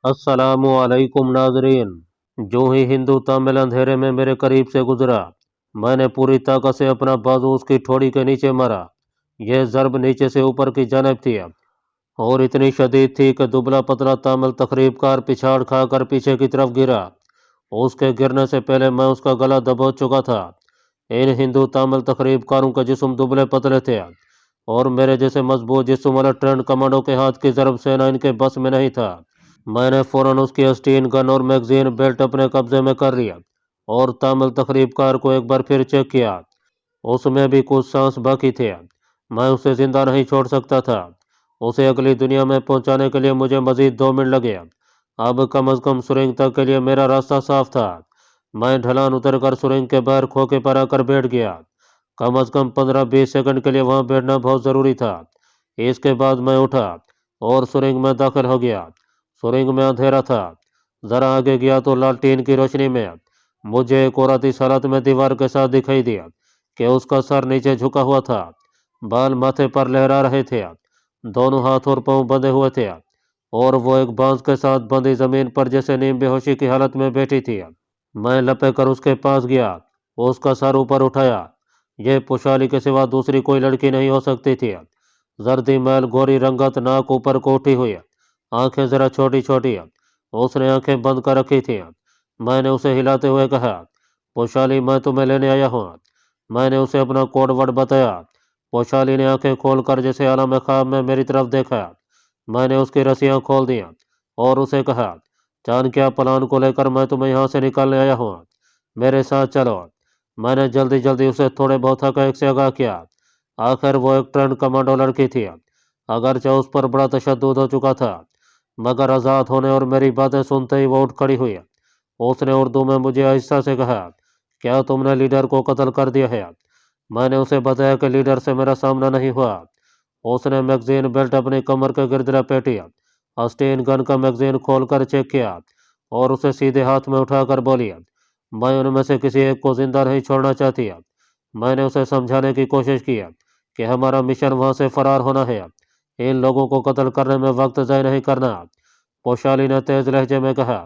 अस्सलामु अलैकुम नाजरीन। जो ही हिंदू तमिल अंधेरे में मेरे करीब से गुजरा, मैंने पूरी ताकत से अपना बाजू उसकी ठोड़ी के नीचे मारा। यह ज़र्ब नीचे से ऊपर की जानिब थी और इतनी शदीद थी कि दुबला पतला तामिल तकरीबकार पिछाड़ खाकर पीछे की तरफ गिरा। उसके गिरने से पहले मैं उसका गला दबोच चुका था। इन हिंदू तामिल तकरीबकारों के जिस्म दुबले पतले थे और मेरे जैसे मजबूत जिस्म वाला ट्रेंड कमांडो के हाथ की ज़रब सेना इनके बस में नहीं था। मैंने फौरन उसकी अस्टीन गन और मैगजीन बेल्ट अपने कब्जे में कर लिया और तामिल तकरीबकार को एक बार फिर चेक किया। उसमें भी कुछ सांस बाकी थे। मैं उसे जिंदा नहीं छोड़ सकता था। उसे अगली दुनिया में पहुंचाने के लिए मुझे मजीद 2 मिनट लगे। अब कम अज कम सुरंग तक के लिए मेरा रास्ता साफ था। मैं ढलान उतरकर सुरंग के बाहर खोखे पर आकर बैठ गया। कम अज कम 15-20 सेकंड के लिए वहां बैठना बहुत ज़रूरी था। इसके बाद मैं उठा और सुरंग में दाखिल हो गया। सुरंग में अंधेरा था। जरा आगे गया तो लालटेन की रोशनी में मुझे एक औरत इस हालत में दीवार के साथ दिखाई दिया कि उसका सर नीचे झुका हुआ था, बाल माथे पर लहरा रहे थे, दोनों हाथ और पांव बंधे हुए थे और वो एक बांस के साथ बंधी जमीन पर जैसे नीम बेहोशी की हालत में बैठी थी। मैं लपक कर उसके पास गया, उसका सर ऊपर उठाया। यह पुशाली के सिवा दूसरी कोई लड़की नहीं हो सकती थी। जर्दी मैल गोरी रंगत, नाक ऊपर को उठी हुई, आंखें जरा छोटी छोटी। उसने आंखें बंद कर रखी थी। मैंने उसे हिलाते हुए कहा, पोशाली, मैं तुम्हें लेने आया हूँ। मैंने उसे अपना कोड वर्ड बताया। पोशाली ने आंखें खोलकर जैसे आलम ख्वाब में मेरी तरफ देखा। मैंने उसकी रस्सियां खोल दी और उसे कहा, चांद क्या प्लान को लेकर मैं तुम्हें यहाँ से निकालने आया हूँ, मेरे साथ चलो। मैंने जल्दी जल्दी उसे थोड़े बहुत हक़ से आगाह किया। आखिर वो एक ट्रेंड कमांडो लड़की थी, अगरचे उस पर बड़ा तशद्दुद हो चुका था, मगर आज़ाद होने और मेरी बातें सुनते ही वो उठ खड़ी हुई। उसने उर्दू में मुझे आहिस्ता से कहा, क्या तुमने लीडर को कत्ल कर दिया है? मैंने उसे बताया कि लीडर से मेरा सामना नहीं हुआ। उसने मैगजीन बेल्ट अपनी कमर के गिर्द लपेटी, अस्टीन गन का मैगजीन खोलकर चेक किया और उसे सीधे हाथ में उठाकर बोली, मैं उनमें से किसी एक को जिंदा नहीं छोड़ना चाहती। मैंने उसे समझाने की कोशिश की कि हमारा मिशन वहां से फरार होना है, इन लोगों को कत्ल करने में वक्त ज़ाय नहीं करना। पोशाली ने तेज लहजे में कहा,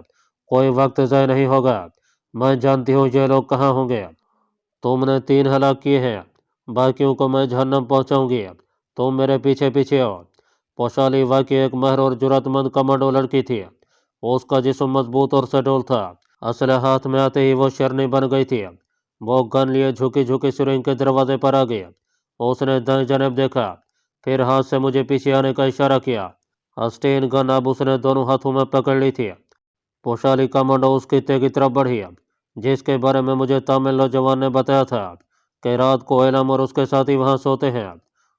कोई वक्त ज़ाय नहीं होगा, मैं जानती हूँ ये लोग कहाँ होंगे। तुमने 3 हलाक किए हैं, बाकियों को मैं जहन्नम पहुंचाऊंगी। तुम मेरे पीछे पीछे आओ। पोशाली वाकई एक महर और जुरतमंद कमांडो लड़की थी। उसका जिस्म मजबूत और सडोल था। असलहा हाथ में आते ही वो शेरनी बन गई थी। वो गन लिए झुकी झुकी सुरंग के दरवाजे पर आ गई। उसने दाएं जानब देखा, फिर हाथ से मुझे पीछे आने का इशारा किया। अस्टीन गन अब उसने दोनों हाथों में पकड़ ली थी। पोशाली कमांडो उसकी तेज की तरफ बढ़ी, जिसके बारे में मुझे तामिल नौजवान ने बताया था कि रात को एलम और उसके साथी वहां सोते हैं।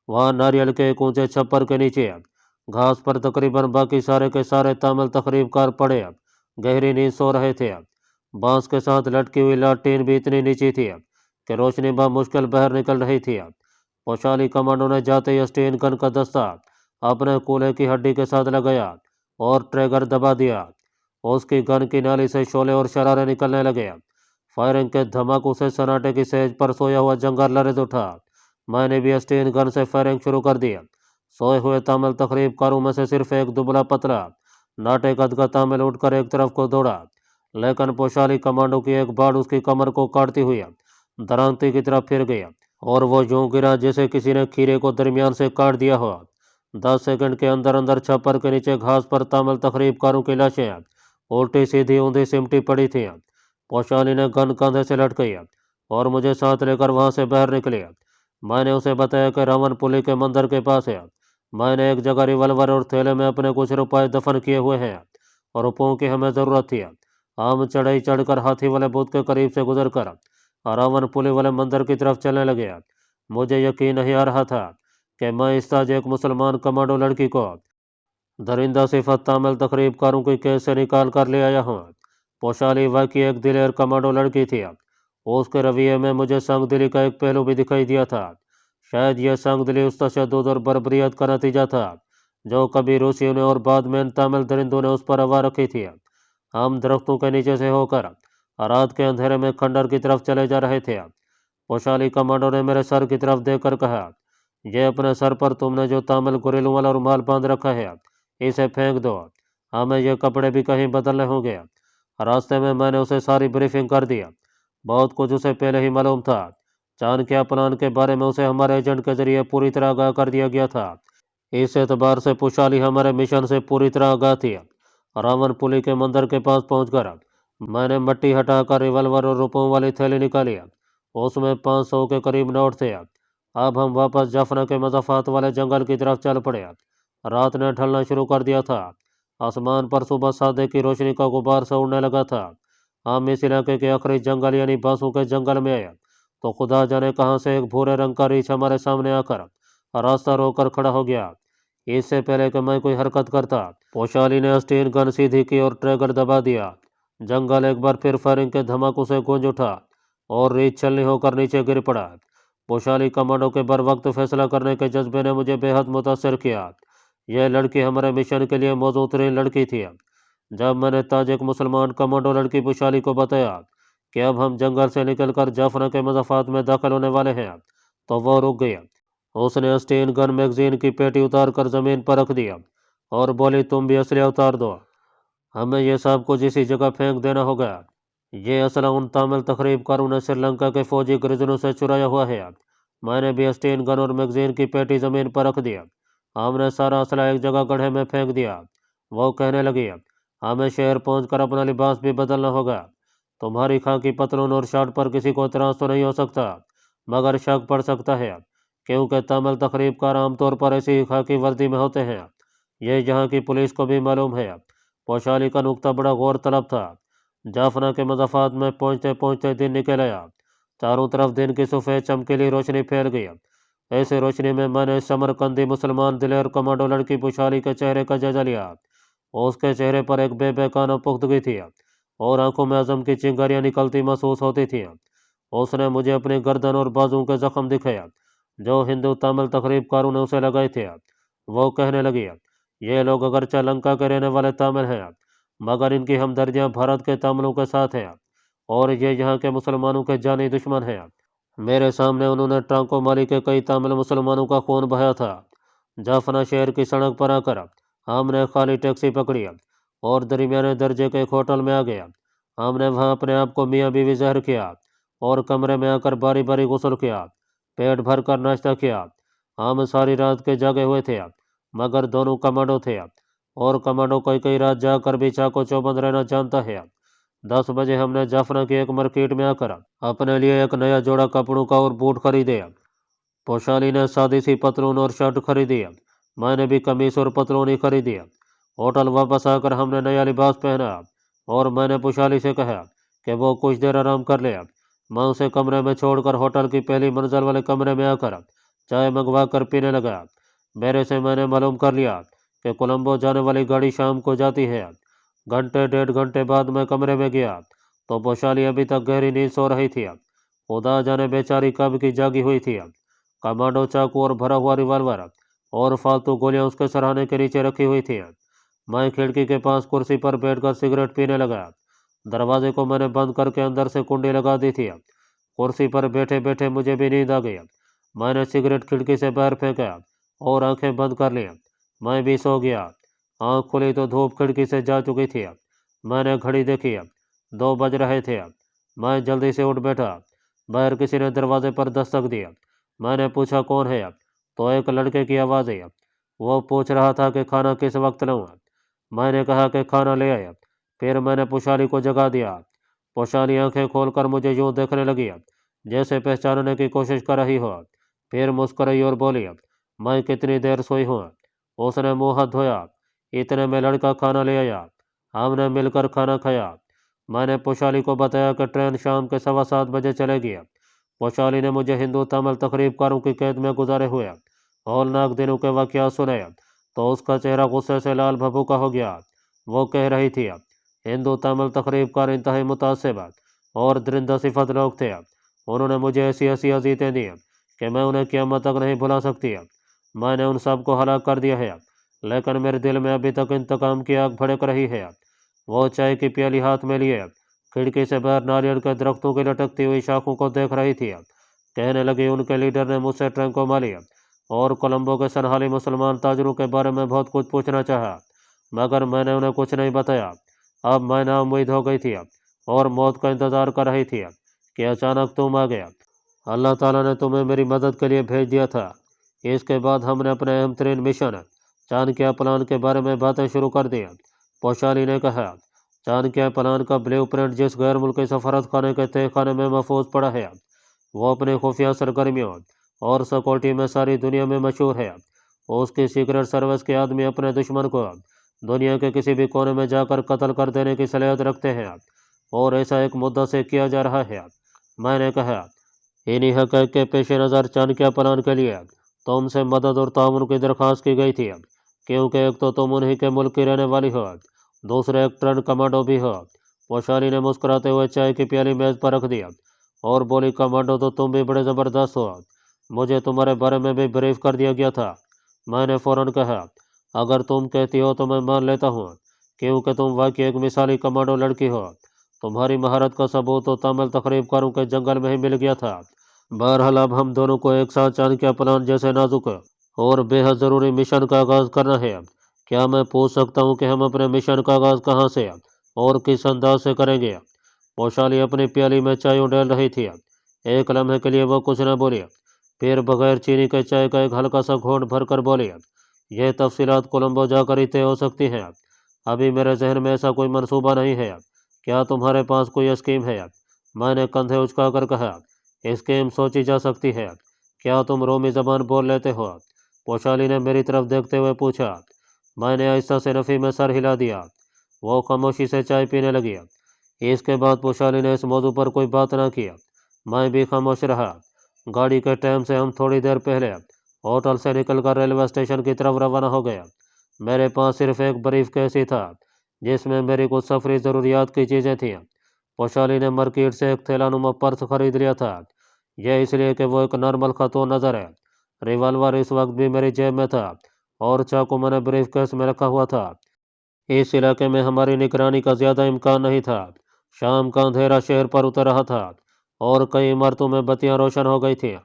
वहां नारियल के एक ऊंचे छप्पर के नीचे घास पर तकरीबन बाकी सारे के सारे तामिल तकरीबकार पड़े गहरी नींद सो रहे थे। बांस के साथ लटकी हुई लालटेन भी इतनी नीची थी कि रोशनी मुश्किल बाहर निकल रही थी। पोशाली कमांडो ने जाते ही स्टेन गन का दस्ता अपने कूल्हे की हड्डी के साथ लगाया और ट्रिगर दबा दिया। उसकी गन की नाली से शोले और शरारे निकलने लगे। फायरिंग के धमाकों से सन्नाटे की सेज पर सोया हुआ जंगल लरज उठा। मैंने भी स्टेन गन से फायरिंग शुरू कर दी। सोए हुए तामिल तकरीबकारों में से सिर्फ एक दुबला पतला नाटे कद का तामिल उठकर एक तरफ को दौड़ा, लेकिन पोशाली कमांडो की एक बाड़ उसकी कमर को काटती हुई दरांती की तरफ फिर गई और वो यूं गिरा जैसे किसी ने खीरे को दरमियान से काट दिया हो। 10 सेकंड के अंदर अंदर छप्पर के नीचे घास पर तामिल तकरीबकारों की लाशें उल्टी सीधी ऊंधी सिमटी पड़ी थी। पोशाली ने गन कंधे से लटकाई और मुझे साथ लेकर वहां से बाहर निकली। मैंने उसे बताया कि रावणपुली के मंदिर के पास है। मैंने एक जगह रिवॉल्वर और थैले में अपने कुछ रुपए दफन किए हुए हैं और रुपयों की हमें ज़रूरत थी। हम चढ़ाई चढ़कर हाथी वाले बुत के करीब से गुजर कर रावणपुली वाले मंदिर की तरफ चलने लगे। मुझे यकीन नहीं आ रहा था कि मैं इस ताज एक मुसलमान कमांडो लड़की को दरिंदा सिफत तामिल तकरीबकारों की कैद से निकाल कर ले आया हूँ। पोशाली वाकई एक दिलेर कमांडो लड़की थी। उसके रवैये में मुझे संगदिली का एक पहलू भी दिखाई दिया था। शायद यह संगदिली उस तशद्दुद और बर्बरियत का नतीजा था जो कभी रूसियों ने और बाद में इन तामिल दरिंदों ने उस पर हवा रखी थी। हम दरख्तों के नीचे से होकर रात के अंधेरे में खंडर की तरफ चले जा रहे थे। पोशाली कमांडो ने मेरे सर की तरफ देखकर कहा, यह अपने सर पर तुमने जो तामिल घरेलू वाला रुमाल बांध रखा है, इसे फेंक दो। हमें ये कपड़े भी कहीं बदलने होंगे। रास्ते में मैंने उसे सारी ब्रीफिंग कर दिया। बहुत कुछ उसे पहले ही मालूम था। चाणक्य प्लान के बारे में उसे हमारे एजेंट के जरिए पूरी तरह आगाह कर दिया गया था। इस एतबार से पुशाली हमारे मिशन से पूरी तरह आगाह थी। रावणपुली के मंदिर के पास पहुंचकर मैंने मट्टी हटाकर रिवॉल्वर और रुपयों वाली थैली निकाली। उसमें 500 के करीब नोट थे। अब हम वापस जाफना के मज़ाफ़ात वाले जंगल की तरफ चल पड़े। रात ने ढलना शुरू कर दिया था। आसमान पर सुबह सादे की रोशनी का गुबार सा उड़ने लगा था। हम इस इलाके के आखिरी जंगल यानी बांसों के जंगल में आए तो खुदा जाने कहाँ से एक भूरे रंग का रीछ हमारे सामने आकर रास्ता रोककर खड़ा हो गया। इससे पहले कि मैं कोई हरकत करता, पोशाली ने स्टीन गन सीधी की और ट्रिगर दबा दिया। जंगल एक बार फिर फायरिंग के धमाकों से गूंज उठा और रीछ छलनी होकर नीचे गिर पड़ा। पोशाली कमांडो के बर वक्त फैसला करने के जज्बे ने मुझे बेहद मुतासर किया। यह लड़की हमारे मिशन के लिए मौजूद तरीन लड़की थी। जब मैंने ताजिक मुसलमान कमांडो लड़की पोशाली को बताया कि अब हम जंगल से निकलकर जाफना के मज़ाफ़ात में दाखिल होने वाले हैं, तो वो रुक गई। उसने स्टीन गन मैगजीन की पेटी उतार कर ज़मीन पर रख दिया और बोली, तुम भी असलिया उतार दो, हमें यह सब कुछ इसी जगह फेंक देना होगा। ये असला उन तामिल तखरीबकारों ने श्रीलंका के फौजी गृजनों से चुराया हुआ है। मैंने भी स्टीन गन और मैगजीन की पेटी ज़मीन पर रख दिया। हमने सारा असला एक जगह गड्ढे में फेंक दिया। वो कहने लगी, हमें शहर पहुंचकर अपना लिबास भी बदलना होगा। तुम्हारी खाकी पतलून और शर्ट पर किसी को इतराज़ तो नहीं हो सकता, मगर शक पड़ सकता है, क्योंकि तामिल तखरीबकार आमतौर पर ऐसी खाकी वर्दी में होते हैं। यह यहाँ की पुलिस को भी मालूम है। पोशाली का नुक्ता बड़ा गौरतलब था। जाफना के मज़ाफ़ात में पहुँचते पहुँचते दिन निकल आया। चारों तरफ दिन की सफ़ेद चमकीली रोशनी फैल गई। ऐसे रोशनी में मैंने समरकंदी मुसलमान दिलेर कमांडो लड़की पोशाली के चेहरे का जायजा लिया। उसके चेहरे पर एक बेबकाना पुख्तगी थी और आंखों में अज़म की चिंगारियां निकलती महसूस होती थी। उसने मुझे अपनी गर्दन और बाजू के जख्म दिखाया जो हिंदू तामिल तखरीबकारों ने उसे लगाए थे। वो कहने लगी, ये लोग अगरचे लंका के रहने वाले तामिल हैं, मगर इनकी हमदर्दियाँ भारत के तामिलों के साथ हैं और ये यहाँ के मुसलमानों के जानी दुश्मन हैं। मेरे सामने उन्होंने ट्रांको माली के कई तामिल मुसलमानों का खून बहाया था। जाफना शहर की सड़क पर आकर हमने खाली टैक्सी पकड़ी और दरमियाने दर्जे के एक होटल में आ गया। हमने वहाँ अपने आप को मियाँ बीवी ज़हर किया और कमरे में आकर बारी बारी गुस्ल किया, पेट भर कर नाश्ता किया। हम सारी रात के जागे हुए थे, मगर दोनों कमांडो थे और कमांडो कई कई रात जाकर भी चाको चौबंद रहना जानता है। 10 बजे हमने जाफना की एक मार्केट में आकर अपने लिए एक नया जोड़ा कपड़ों का और बूट खरीदे। पोशाली ने सादी सी पतलून और शर्ट खरीदी। मैंने भी कमीज और पतलून ही खरीदी। होटल वापस आकर हमने नया लिबास पहना और मैंने पोशाली से कहा कि वो कुछ देर आराम कर ले। मैं उसे कमरे में छोड़कर होटल की पहली मंजिल वाले कमरे में आकर चाय मंगवा कर पीने लगा। मेरे से मैंने मालूम कर लिया कि कोलंबो जाने वाली गाड़ी शाम को जाती है। घंटे 1.5 घंटे बाद मैं कमरे में गया तो पोशाली अभी तक गहरी नींद सो रही थी। खुदा जाने बेचारी कब की जागी हुई थी। कमांडो चाकू और भरा हुआ रिवॉल्वर और फालतू गोलियां उसके सराहने के नीचे रखी हुई थी। मैं खिड़की के पास कुर्सी पर बैठकर सिगरेट पीने लगा। दरवाजे को मैंने बंद करके अंदर से कुंडी लगा दी थी। कुर्सी पर बैठे बैठे मुझे भी नींद आ गई। मैंने सिगरेट खिड़की से बाहर फेंका और आंखें बंद कर ली। मैं भी सो गया। आँख खुली तो धूप खिड़की से जा चुकी थी। मैंने घड़ी देखी, 2 बज रहे थे। मैं जल्दी से उठ बैठा। बाहर किसी ने दरवाजे पर दस्तक दिया। मैंने पूछा, कौन है? तो एक लड़के की आवाज़ आई। वो पूछ रहा था कि खाना किस वक्त लाऊं। मैंने कहा कि खाना ले आया। फिर मैंने पोशाली को जगा दिया। पोशाली आंखें खोलकर मुझे यूं देखने लगी जैसे पहचानने की कोशिश कर रही हो। फिर मुस्कुराई और बोली, मैं कितनी देर सोई हूँ? उसने मुंह हाथ धोया। इतने में लड़का खाना ले आया। हमने मिलकर खाना खाया। मैंने पोशाली को बताया कि ट्रेन शाम के 7:15 बजे चलेगी। पोशाली ने मुझे हिंदू तमिल तकरीबकारों की कैद में गुजारे हुए हौलनाक दिनों के वाक़यात सुने तो उसका चेहरा गुस्से से लाल भभूका हो गया। वो कह रही थी, हिंदू तमिल तकरीबकार इंतहाई मुतासिब और दरिंदा सिफत लोग थे। उन्होंने मुझे ऐसी ऐसी अजीतें दी कि मैं उन्हें क़यामत तक नहीं भुला सकती। मैंने उन सब को हलाक कर दिया है, लेकिन मेरे दिल में अभी तक इंतकाम की आग भड़क रही है। वो चाय की प्याली हाथ में लिए खिड़की से बाहर नारियल के दरख्तों की लटकती हुई शाखों को देख रही थी। कहने लगी, उनके लीडर ने मुझसे ट्रंको माली और कोलंबो के सनहाली मुसलमान ताजरों के बारे में बहुत कुछ पूछना चाहा। मगर मैंने उन्हें कुछ नहीं बताया। अब मैं नाउम्मीद हो गई थी और मौत का इंतज़ार कर रही थी कि अचानक तुम आ गया। अल्लाह ताला ने तुम्हें मेरी मदद के लिए भेज दिया था। इसके बाद हमने अपने अहम तरीन मिशन चाणक्य प्लान के बारे में बातें शुरू कर दी। पोशाली ने कहा, चाणक्य प्लान का ब्लूप्रिंट जिस गैर मुल्की सफारत खाने के तहखाने में महफूज पड़ा है, वो अपनी खुफिया सरगर्मियों और सिक्योरिटी में सारी दुनिया में मशहूर है। उसकी सीक्रेट सर्विस के आदमी अपने दुश्मन को दुनिया के किसी भी कोने में जाकर कत्ल कर देने की सलाहियत रखते हैं, और ऐसा एक मुद्दा से किया जा रहा है। मैंने कहा, इन्हीं हक़ के पेश नज़र चाणक्य प्लान के लिए तुमसे मदद और ताउन की दरख्वास्त की गई थी, क्योंकि एक तो तुम उन्हीं के मुल्क की रहने वाली हो, दूसरे एक ट्रेंड कमांडो भी हो। पोशाली ने मुस्कुराते हुए चाय की प्याली मेज पर रख दिया और बोली, कमांडो तो तुम भी बड़े ज़बरदस्त हो, मुझे तुम्हारे बारे में भी ब्रीफ कर दिया गया था। मैंने फ़ौरन कहा, अगर तुम कहती हो तो मैं मान लेता हूँ, क्योंकि तुम वाकई एक मिसाली कमांडो लड़की हो। तुम्हारी महारत का सबूत तो तामिल तखरीबकारों के जंगल में ही मिल गया था। बहरहाल अब हम दोनों को एक साथ चाणक्य प्लान जैसे नाजुक और बेहद ज़रूरी मिशन का आगाज़ करना है। क्या मैं पूछ सकता हूँ कि हम अपने मिशन का आगाज़ कहाँ से और किस अंदाज से करेंगे? पोशाली अपनी प्याली में चाय उड़ेल रही थी। एक लम्हे के लिए वो कुछ न बोली, फिर बगैर चीनी के चाय का एक हल्का सा घोंट भरकर बोली, यह तफसीलात कोलंबो जाकर ही तय हो सकती हैं। अभी मेरे जहन में ऐसा कोई मंसूबा नहीं है। क्या तुम्हारे पास कोई स्कीम है? मैंने कंधे उचकाकर कहा, स्कीम सोची जा सकती है। क्या तुम रोमी ज़बान बोल लेते हो? पोशाली ने मेरी तरफ देखते हुए पूछा। मैंने आहिस्ता से नफ़ी में सर हिला दिया। वो खामोशी से चाय पीने लगी। इसके बाद पोशाली ने इस मौजू पर कोई बात ना की। मैं भी खामोश रहा। गाड़ी के टाइम से हम थोड़ी देर पहले होटल से निकलकर रेलवे स्टेशन की तरफ रवाना हो गए। मेरे पास सिर्फ एक ब्रीफ केस ही था, जिसमें मेरी कुछ सफरी ज़रूरियात की चीज़ें थीं। पोशाली ने मार्केट से एक थैलानुमा पर्स खरीद लिया था। यह इसलिए कि वो एक नॉर्मल खतून नज़र है। रिवाल्वर इस वक्त भी मेरी जेब में था और चाकू मैंने ब्रीफ केस में रखा हुआ था। इस इलाके में हमारी निगरानी का ज़्यादा इम्कान नहीं था। शाम का अंधेरा शहर पर उतर रहा था और कई इमारतों में बत्तियां रोशन हो गई थीं।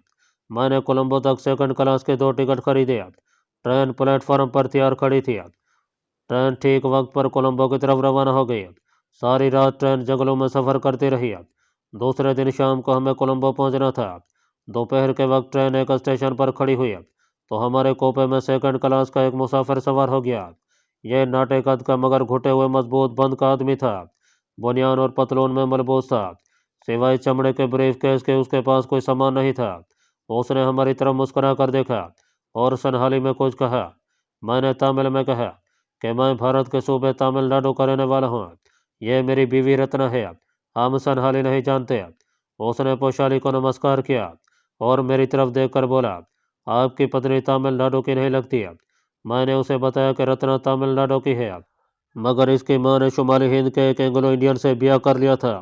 मैंने कोलंबो तक सेकंड क्लास के 2 टिकट खरीदे। ट्रेन प्लेटफार्म पर तैयार खड़ी थी। ट्रेन ठीक वक्त पर कोलंबो की तरफ रवाना हो गई। सारी रात ट्रेन जंगलों में सफ़र करती रही। दूसरे दिन शाम को हमें कोलंबो पहुंचना था। दोपहर के वक्त ट्रेन एक स्टेशन पर खड़ी हुई तो हमारे कोपे में सेकंड क्लास का एक मुसाफिर सवार हो गया। यह नाटे कद का मगर घुटे हुए मजबूत बंद का आदमी था। बुनियान और पतलून में मलबूस था। सिवाय चमड़े के ब्रीफ केस के उसके पास कोई सामान नहीं था। उसने हमारी तरफ मुस्कुरा कर देखा और सनहाली में कुछ कहा। मैंने तमिल में कहा कि मैं भारत के सूबे तमिलनाडु का रहने वाला हूँ। यह मेरी बीवी रत्ना है। हम सनहाली नहीं जानते। उसने पोशाली को नमस्कार किया और मेरी तरफ देखकर बोला, आपकी पत्नी तमिलनाडु की नहीं लगती है। मैंने उसे बताया कि रत्ना तमिलनाडु की है, मगर इसकी मां ने शुमाली हिंद के एक एंग्लो इंडियन से ब्याह कर लिया था।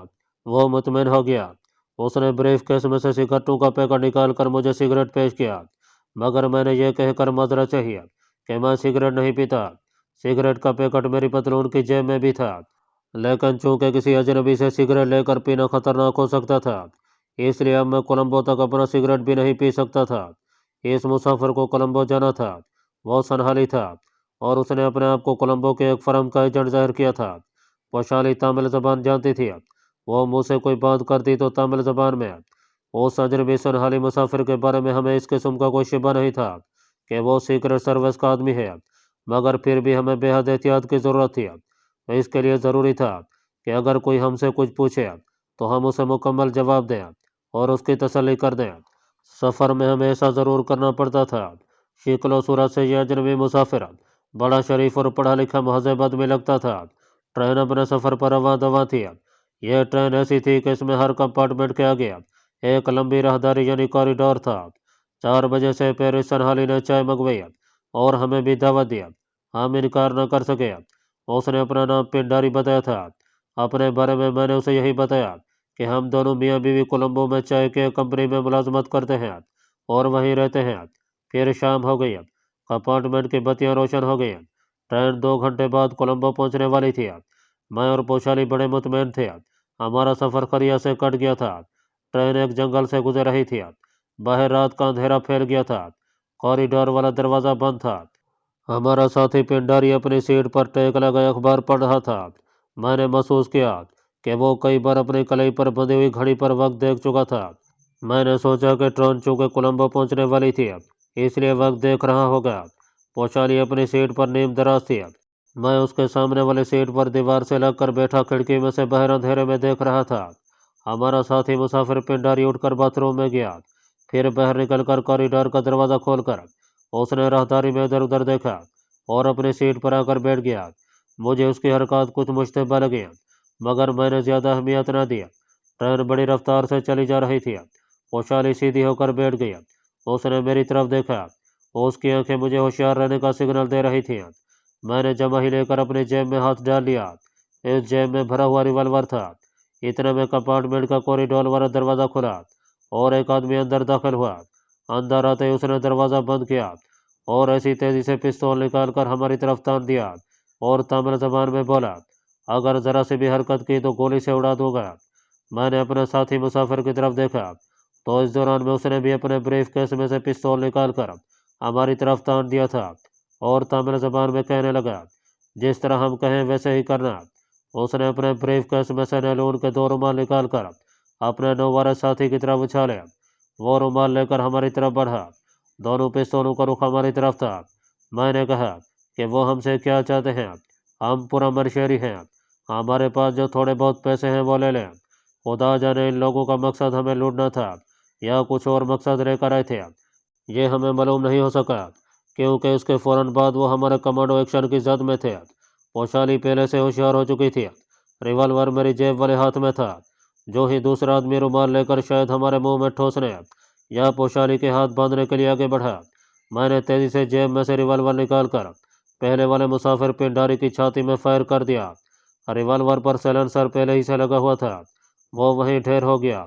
वो मुतमिन हो गया। उसने ब्रीफ केस में से सिगरेटों का पैकेट निकाल कर मुझे सिगरेट पेश किया, मगर मैंने यह कहकर माजरा चाहिए कि मैं सिगरेट नहीं पीता। सिगरेट का पैकेट मेरी पतलून की जेब में भी था, लेकिन चूंकि किसी अजनबी से सिगरेट लेकर पीना खतरनाक हो सकता था, इसलिए अब मैं कोलंबो तक अपना सिगरेट भी नहीं पी सकता था। इस मुसाफिर को कोलंबो जाना था। वो सनहाली था और उसने अपने आप को कोलंबो के एक फर्म का एजेंट जाहिर किया था। पोशाली तमिल ज़बान जानती थी। वो मुँह से कोई बात करती तो तमिल ज़बान में। उस अजनबी सनहाली मुसाफिर के बारे में हमें इस किस्म का कोई शिबा नहीं था कि वो सीक्रेट सर्विस का आदमी है, मगर फिर भी हमें बेहद एहतियात की ज़रूरत थी। इसके लिए ज़रूरी था कि अगर कोई हमसे कुछ पूछे तो हम उसे मुकम्मल जवाब दें और उसकी तसल्ली कर दें। सफ़र में हमें ऐसा ज़रूर करना पड़ता था। शक्ल सूरत से यह अजनबी मुसाफिर बड़ा शरीफ और पढ़ा लिखा महज़ब आदमी लगता था। ट्रेन अपने सफ़र पर रवां दवां थी। यह ट्रेन ऐसी थी कि इसमें हर कंपार्टमेंट के आगे एक लंबी राहदारी यानी कॉरिडोर था। 4 बजे से पेरिस सनहाली ने चाय मंगवाई और हमें भी दावत दिया। हम इनकार न कर सके। उसने अपना नाम पिंडारी बताया था। अपने बारे में मैंने उसे यही बताया कि हम दोनों मियाँ बीवी कोलंबो में चाय के कंपनी में मुलाजमत करते हैं और वहीं रहते हैं। फिर शाम हो गई। कंपार्टमेंट की बत्तियां रोशन हो गई। ट्रेन 2 घंटे बाद कोलंबो पहुंचने वाली थी। मैं और पोशाली बड़े मुतमईन थे। हमारा सफ़र खरिया से कट गया था। ट्रेन एक जंगल से गुजर रही थी। बाहर रात का अंधेरा फैल गया था। कॉरिडोर वाला दरवाज़ा बंद था। हमारा साथी पिंडारी अपनी सीट पर टेक लगाए अखबार पढ़ रहा था। मैंने महसूस किया कि वो कई बार अपनी कलाई पर बंधी हुई घड़ी पर वक्त देख चुका था। मैंने सोचा कि ट्रेन चूंकि कोलंबो पहुंचने वाली थी, इसलिए वक्त देख रहा होगा। पोशाली अपनी सीट पर नीम दराज थी। मैं उसके सामने वाली सीट पर दीवार से लगकर बैठा खिड़की में से बाहर अंधेरे में देख रहा था। हमारा साथी मुसाफिर पिंडारी उठकर बाथरूम में गया। फिर बाहर निकलकर कॉरिडोर का दरवाज़ा खोलकर उसने राहदारी में इधर उधर देखा और अपनी सीट पर आकर बैठ गया। मुझे उसकी हरकत कुछ मुश्तबा लगी, मगर मैंने ज़्यादा अहमियत न दी। ट्रेन बड़ी रफ्तार से चली जा रही थी। पोशाली सीधी होकर बैठ गई। उसने मेरी तरफ देखा। उसकी आंखें मुझे होशियार रहने का सिग्नल दे रही थीं। मैंने जमा ही लेकर अपनी जेब में हाथ डाल लिया। इस जेब में भरा हुआ रिवॉल्वर था। इतने में कंपार्टमेंट का कॉरिडोर वाला दरवाज़ा खुला और एक आदमी अंदर दाखिल हुआ। अंदर आते ही उसने दरवाज़ा बंद किया और ऐसी तेज़ी से पिस्तौल निकालकर हमारी तरफ तान दिया और तमिल ज़बान में बोला, अगर ज़रा सी भी हरकत की तो गोली से उड़ा दूंगा। मैंने अपने साथी मुसाफिर की तरफ देखा तो इस दौरान में उसने भी अपने ब्रीफ केस में से पिस्तौल निकालकर हमारी तरफ तान दिया था और तमिल ज़बान में कहने लगा, जिस तरह हम कहें वैसे ही करना। उसने अपने ब्रीफ केस में से नैलून के 2 रुमाल निकालकर अपने नौवारे साथी की तरफ उछाले। वो रुमाल लेकर हमारी तरफ बढ़ा। दोनों पिस्तौलों का रुख हमारी तरफ था। मैंने कहा कि वो हमसे क्या चाहते हैं। हम पूरा मनशेरी हैं। हमारे पास जो थोड़े बहुत पैसे हैं वो ले लें। खुदा जाने इन लोगों का मकसद हमें लूटना था या कुछ और मकसद लेकर आए थे। ये हमें मालूम नहीं हो सका, क्योंकि उसके फ़ौरन बाद वो हमारे कमांडो एक्शन की जद में थे। पोशाली पहले से होशियार हो चुकी थी। रिवॉल्वर मेरी जेब वाले हाथ में था। जो ही दूसरा आदमी रुमाल लेकर शायद हमारे मुंह में ठोसने या पोशाली के हाथ बांधने के लिए आगे बढ़ा, मैंने तेजी से जेब में से रिवॉल्वर निकालकर पहले वाले मुसाफिर पिंडारी की छाती में फायर कर दिया। रिवॉल्वर पर साइलेंसर पहले ही से लगा हुआ था। वो वहीं ढेर हो गया।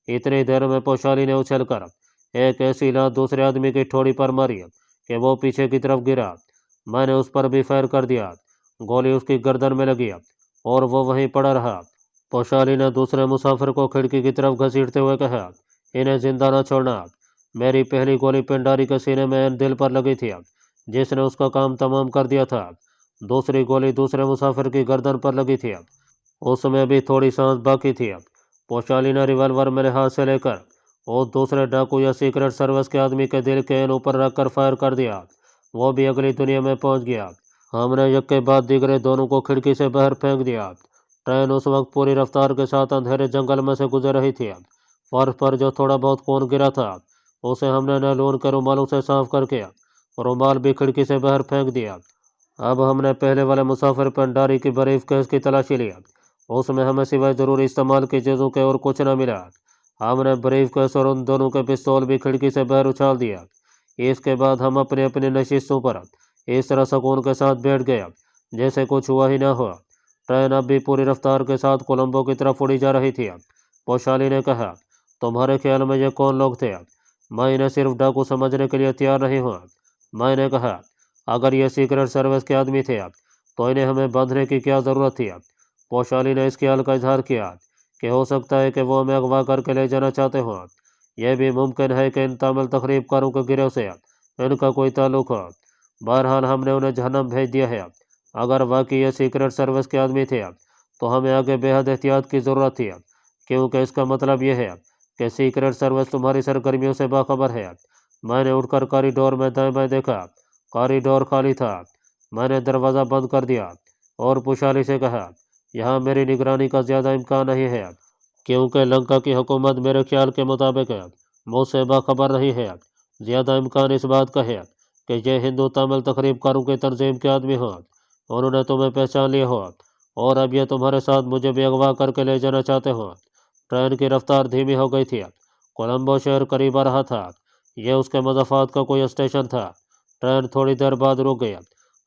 इतनी देर में पोशाली ने उछलकर एक ऐसी लात दूसरे आदमी की ठोड़ी पर मारी कि वो पीछे की तरफ गिरा। मैंने उस पर भी फायर कर दिया। गोली उसकी गर्दन में लगी और वो वहीं पड़ा रहा। पोशाली ने दूसरे मुसाफिर को खिड़की की तरफ घसीटते हुए कहा, इन्हें जिंदा न छोड़ना। मेरी पहली गोली पिंडारी के सीने में दिल पर लगी थी, जिसने उसका काम तमाम कर दिया था। दूसरी गोली दूसरे मुसाफिर की गर्दन पर लगी थी। उसमें भी थोड़ी सांस बाकी थी। पोशाली ने रिवॉल्वर मेरे हाथ से लेकर और दूसरे डाकू या सीक्रेट सर्विस के आदमी के दिल के ऊपर रखकर फायर कर दिया। वो भी अगली दुनिया में पहुंच गया। हमने एक के बाद दीगरे दोनों को खिड़की से बाहर फेंक दिया। ट्रेन उस वक्त पूरी रफ्तार के साथ अंधेरे जंगल में से गुजर रही थी। फर्श पर जो थोड़ा बहुत खून गिरा था उसे हमने नैलून के रुमालों से साफ करके रुमाल भी खिड़की से बाहर फेंक दिया। अब हमने पहले वाले मुसाफिर पिंडारी की बरीफ केस की तलाशी ली। उसमें हमें सिवाय ज़रूरी इस्तेमाल की चीज़ों के और कुछ न मिला। हमने ब्रीफ केस और उन दोनों के पिस्तौल भी खिड़की से बाहर उछाल दिया। इसके बाद हम अपने अपने नशिस्तों पर इस तरह सुकून के साथ बैठ गए जैसे कुछ हुआ ही ना हो। ट्रेन अब भी पूरी रफ्तार के साथ कोलंबो की तरफ उड़ी जा रही थी। पोशाली ने कहा, तुम्हारे ख्याल में ये कौन लोग थे? मैं इन्हें सिर्फ डाकू समझने के लिए तैयार नहीं हुआ। मैंने कहा, अगर ये सीक्रेट सर्विस के आदमी थे तो इन्हें हमें बांधने की क्या ज़रूरत थी? पोशाली ने इस ख्याल का इजहार किया कि हो सकता है कि वो हमें अगवा करके ले जाना चाहते हों। यह भी मुमकिन है कि इन तामिल तकरीबकारों के गिरोह से इनका कोई ताल्लुक हो। बहरहाल हमने उन्हें जहन्नम भेज दिया है। अगर वाकई ये सीक्रेट सर्विस के आदमी थे तो हमें आगे बेहद एहतियात की ज़रूरत थी, क्योंकि इसका मतलब यह है कि सीक्रेट सर्विस तुम्हारी सरगर्मियों से बाखबर है। मैंने उठकर कॉरिडोर में दाएं बाएं देखा। कॉरिडोर खाली था। मैंने दरवाज़ा बंद कर दिया और पोशाली से कहा, यहाँ मेरी निगरानी का ज़्यादा इम्कान नहीं है, क्योंकि लंका की हुकूमत मेरे ख्याल के मुताबिक मुझसे बाखबर नहीं है। ज़्यादा इम्कान इस बात का है कि ये हिंदू तमिल तकरीबकारों की तंजीम के आदमी हों। उन्होंने तुम्हें पहचान लिया हो और अब ये तुम्हारे साथ मुझे भी अगवा करके ले जाना चाहते हो। ट्रेन की रफ्तार धीमी हो गई थी। कोलंबो शहर करीब आ रहा था। यह उसके मज़ाफ़ात का कोई स्टेशन था। ट्रेन थोड़ी देर बाद रुक गई।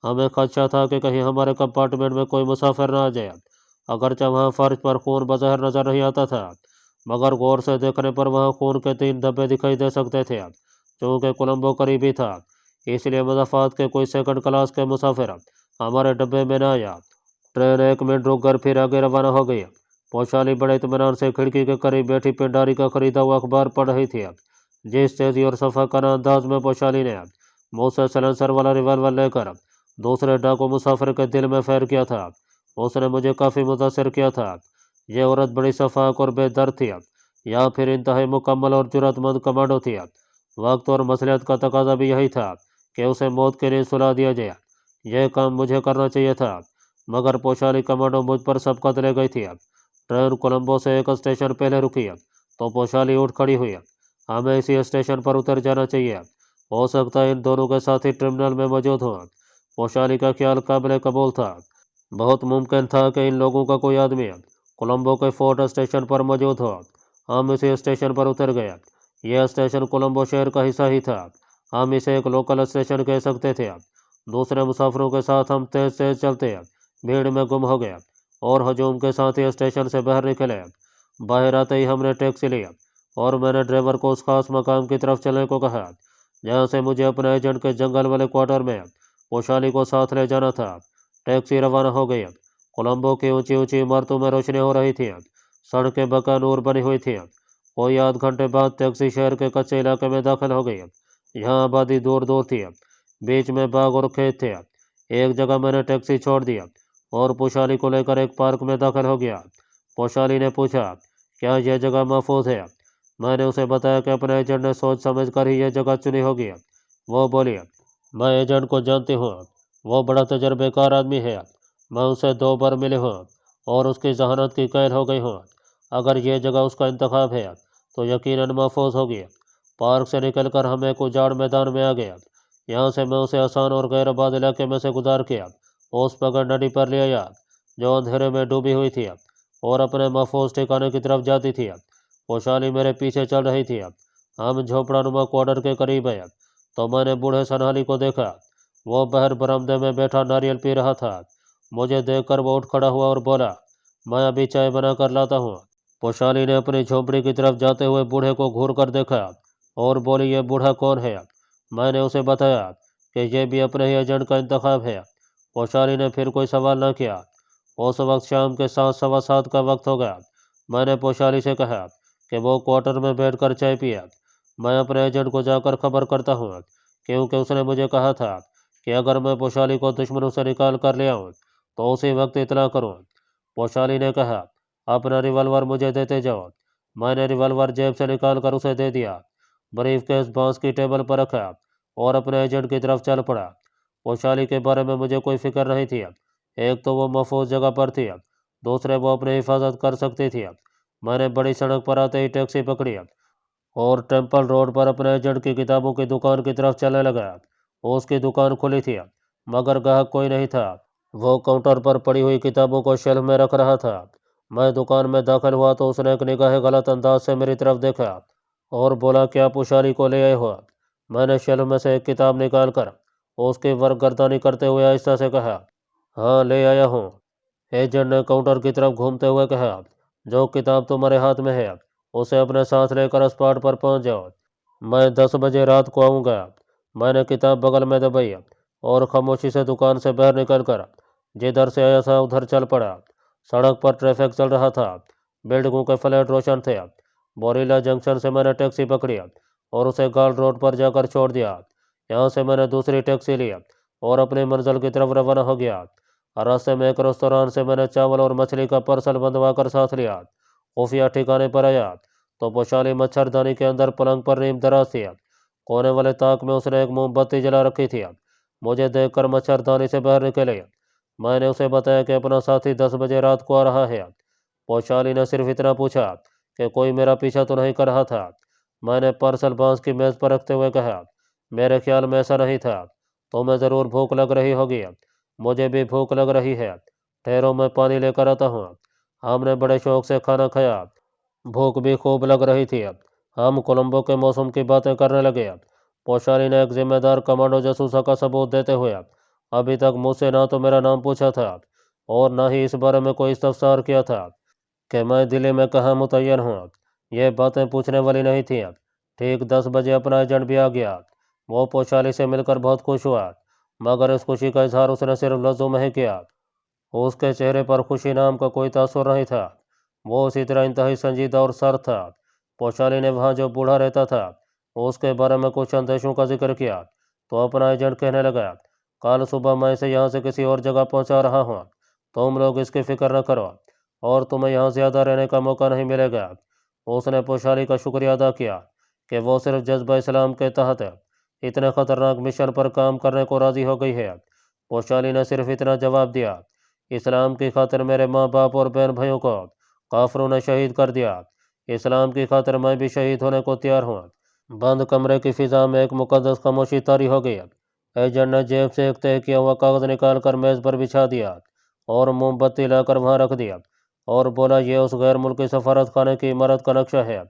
हमें खदशा था कि कहीं हमारे कंपार्टमेंट में कोई मुसाफिर न आ जाए। अगरचे वहाँ फर्श पर खून बज़ाहिर नज़र नहीं आता था, मगर गौर से देखने पर वहाँ खून के 3 धब्बे दिखाई दे सकते थे। चूँकि कोलंबो करीबी था, इसलिए मज़ाफ़ात के कोई सेकंड क्लास के मुसाफिर हमारे डब्बे में न आया। ट्रेन 1 मिनट रुक कर फिर आगे रवाना हो गई। पोशाली बड़े इत्मीनान से खिड़की के करीब बैठी पिंडारी का खरीदा हुआ अखबार पढ़ रही थी। जिस तेज़ी और सफ़ाकाना अंदाज में पोशाली ने मुंह से सलेंसर वाला रिवॉल्वर लेकर दूसरे डाकू मुसाफिर के दिल में फैर किया था। उसने मुझे काफ़ी मुतासर किया था। यह औरत बड़ी सफाक और बेदर्द थी, या फिर इंतहाई मुकम्मल और जुर्रतमंद कमांडो थी। वक्त और मसलियत का तकाजा भी यही था कि उसे मौत के लिए सुला दिया जाए। यह काम मुझे करना चाहिए था, मगर पोशाली कमांडो मुझ पर सबकत ले गई थी। ट्रेन कोलंबो से एक स्टेशन पहले रुकी तो पोशाली उठ खड़ी हुई। हमें इसी स्टेशन पर उतर जाना चाहिए। हो सकता है इन दोनों के साथी टर्मिनल में मौजूद हों। पोशाली का ख्याल काबिल कबूल था। बहुत मुमकिन था कि इन लोगों का कोई आदमी कोलंबो के फोर्ट स्टेशन पर मौजूद हो। हम इसी स्टेशन पर उतर गए। यह स्टेशन कोलंबो शहर का हिस्सा ही था। हम इसे एक लोकल स्टेशन कह सकते थे। दूसरे मुसाफिरों के साथ हम तेज तेज चलते भीड़ में गुम हो गए और हजूम के साथ ही स्टेशन से बाहर निकले। बाहर आते ही हमने टैक्सी लिया और मैंने ड्राइवर को उस खास मकाम की तरफ चलने को कहा जहाँ से मुझे अपने एजेंट के जंगल वाले क्वार्टर में पोशाली को साथ ले जाना था। टैक्सी रवाना हो गई। कोलंबो की ऊंची ऊंची इमारतों में रोशनी हो रही थी। सड़कें बकानूर बनी हुई थी। कोई आध घंटे बाद टैक्सी शहर के कच्चे इलाके में दाखिल हो गई। यहाँ आबादी दूर दूर थी। बीच में बाग और खेत थे। एक जगह मैंने टैक्सी छोड़ दिया और पोशाली को लेकर एक पार्क में दाखिल हो गया। पोशाली ने पूछा, क्या यह जगह महफूज है? मैंने उसे बताया कि अपने एजेंट ने सोच समझ कर ही यह जगह चुनी होगी। वो बोली, मैं एजेंट को जानती हूँ, वो बड़ा तजर्बेकार आदमी है। मैं उसे 2 बार मिली हूँ और उसकी जहानत की कैद हो गई हूँ। अगर यह जगह उसका इंतखाब है तो यकीनन महफूज होगी। पार्क से निकलकर हम एक उजाड़ मैदान में आ गए। यहाँ से मैं उसे आसान और गैर आबाद इलाके में से गुजार के उस पगड़ नदी पर ले आया जो अंधेरे में डूबी हुई थी और अपने महफूज ठिकाने की तरफ जाती थी। पोशाली मेरे पीछे चल रही थी। हम झोपड़ानुमा क्वार्टर के करीब आए तो मैंने बूढ़े सनहाली को देखा। वो बाहर बरामदे में बैठा नारियल पी रहा था। मुझे देखकर वो उठ खड़ा हुआ और बोला, मैं अभी चाय बना कर लाता हूँ। पोशाली ने अपनी झोपड़ी की तरफ जाते हुए बूढ़े को घूर कर देखा और बोली, ये बूढ़ा कौन है? मैंने उसे बताया कि यह भी अपने ही एजेंट का इंतखाब है। पोशाली ने फिर कोई सवाल न किया। उस वक्त शाम के 7:15 का वक्त हो गया। मैंने पोशाली से कहा कि वो क्वार्टर में बैठकर चाय पिए। मैं अपने एजेंट को जाकर खबर करता हूँ, क्योंकि उसने मुझे कहा था कि अगर मैं पोशाली को दुश्मनों से निकाल कर ले आऊँ तो उसी वक्त इतला करूँ। पोशाली ने कहा, अपना रिवॉल्वर मुझे देते जाओ। मैंने रिवॉल्वर जेब से निकाल कर उसे दे दिया। ब्रीफकेस बांस की टेबल पर रखा और अपने एजेंट की तरफ चल पड़ा। पोशाली के बारे में मुझे कोई फिक्र नहीं थी। एक तो वो महफूज जगह पर थी, दूसरे वो अपनी हिफाजत कर सकती थी। मैंने बड़ी सड़क पर आते ही टैक्सी पकड़ी और टेम्पल रोड पर अपने एजेंट की किताबों की दुकान की तरफ चलने लगा। उसकी दुकान खुली थी, मगर ग्राहक कोई नहीं था। वो काउंटर पर पड़ी हुई किताबों को शेल्फ में रख रहा था। मैं दुकान में दाखिल हुआ तो उसने एक निगाह गलत अंदाज से मेरी तरफ देखा और बोला, क्या पोशाली को ले आए हो? मैंने शेल्फ में से एक किताब निकाल कर उसकी वर्कगर्दानी करते हुए आहिस्ता से कहा, हाँ ले आया हूँ। एजेंट ने काउंटर की तरफ घूमते हुए कहा, जो किताब तुम्हारे हाथ में है उसे अपने साथ लेकर स्पॉट पर पहुंच जाओ। मैं 10 बजे रात को आऊँगा। मैंने किताब बगल में दबाई और खामोशी से दुकान से बाहर निकलकर जिधर से आया था उधर चल पड़ा। सड़क पर ट्रैफिक चल रहा था। बिल्डिंगों के फ्लैट रोशन थे। बोरीला जंक्शन से मैंने टैक्सी पकड़ी और उसे गाल रोड पर जाकर छोड़ दिया। यहाँ से मैंने दूसरी टैक्सी ली और अपनी मंजिल की तरफ रवाना हो गया। रास्ते में एक रेस्तोरां से मैंने चावल और मछली का पार्सल बंधवा कर साथ लिया। खुफिया ठिकाने पर आया तो पोशाली मच्छरदानी के अंदर पलंग पर नीम दराज थी। कोने वाले ताक में उसने एक मोमबत्ती जला रखी थी। मुझे देखकर मच्छरदानी से बाहर निकले। मैंने उसे बताया कि अपना साथी 10 बजे रात को आ रहा है। पोशाली ने सिर्फ इतना पूछा कि कोई मेरा पीछा तो नहीं कर रहा था। मैंने पार्सल बांस की मेज पर रखते हुए कहा, मेरे ख्याल में ऐसा नहीं था। तुम्हें ज़रूर भूख लग रही होगी। मुझे भी भूख लग रही है। ठहरो, मैं पानी लेकर आता हूँ। हमने बड़े शौक से खाना खाया। भूख भी खूब लग रही थी। हम कोलंबो के मौसम की बातें करने लगे। पोशाली ने एक जिम्मेदार कमांडो जासूसा का सबूत देते हुए अभी तक मुझसे ना तो मेरा नाम पूछा था और ना ही इस बारे में कोई इस्तफसार किया था कि मैं दिल्ली में कहाँ मुतय्यन हूँ। ये बातें पूछने वाली नहीं थी। ठीक 10 बजे अपना एजेंट भी आ गया। वो पोशाली से मिलकर बहुत खुश हुआ, मगर इस खुशी का इजहार उसने सिर्फ लफ्ज़ों में ही किया। उसके चेहरे पर खुशी नाम का कोई तासुर नहीं था। वो उसी तरह इंतहाई संजीदा और सर्द था। पोशाली ने वहाँ जो बूढ़ा रहता था उसके बारे में कुछ अंदेशों का जिक्र किया। तो अपना एजेंट कहने लगा, कल सुबह मैं इसे यहाँ से किसी और जगह पहुँचा रहा हूँ, तुम लोग इसकी फिक्र न करो और तुम्हें यहाँ ज़्यादा रहने का मौका नहीं मिलेगा। उसने पुशाली का शुक्रिया अदा किया कि वो सिर्फ जज्बा इस्लाम के तहत इतने ख़तरनाक मिशन पर काम करने को राज़ी हो गई है। पुशाली ने सिर्फ इतना जवाब दिया, इस्लाम की खातिर मेरे माँ बाप और बहन भाइयों को काफरों ने शहीद कर दिया, इस्लाम की खातिर मैं भी शहीद होने को तैयार हूँ। बंद कमरे की फिजा में एक मुकद्दस खामोशी तारी हो गई। एजेंट ने जेब से एक तय किया हुआ कागज़ निकाल कर मेज़ पर बिछा दिया और मोमबत्ती लाकर वहाँ रख दिया और बोला, ये उस गैर मुल्की सफारत खाने की इमारत का नक्शा है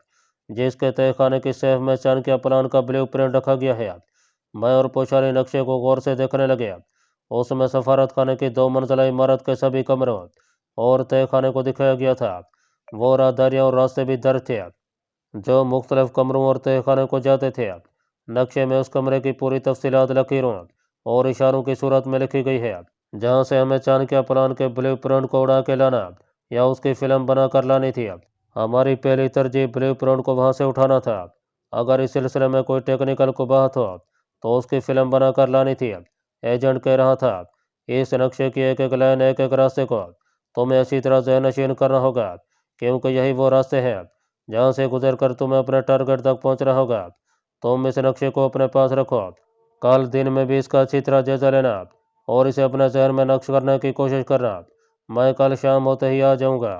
जिसके तय खाने की सेफ में चाणक्य प्लान का ब्लू प्रिंट रखा गया है। मैं और पोशाली नक्शे को गौर से देखने लगे। उसमें सफारत खाने की 2 मंजिला इमारत के सभी कमरों और तय खाने को दिखाया गया था। वो राहदारियाँ और रास्ते भी दर्ज थे जो मुख्तलिफ कमरों और तय खाने को जाते थे। नक्शे में उस कमरे की पूरी तफसीलात लकीरों और इशारों की सूरत में लिखी गई है जहाँ से हमें चाणक्य प्लान के ब्लू प्रिंट को उड़ा के लाना या उसकी फिल्म बना कर लानी थी। हमारी पहली तरजीह ब्लू प्रिंट को वहाँ से उठाना था। अगर इस सिलसिले में कोई टेक्निकल कुबाहत हो तो उसकी फिल्म बना कर लानी थी। एजेंट कह रहा था, इस नक्शे की एक एक लाइन, एक एक रास्ते को तुम्हें अच्छी तरह ज़हनशीन करना होगा क्योंकि यही वो रास्ते हैं जहाँ से गुजर कर तुम्हें अपने टारगेट तक पहुँचना होगा। तुम इस नक्शे को अपने पास रखो, कल दिन में भी इसका अच्छी तरह जायजा लेना और इसे अपने जहन में नक्श करने की कोशिश करना। मैं कल शाम होते ही आ जाऊँगा।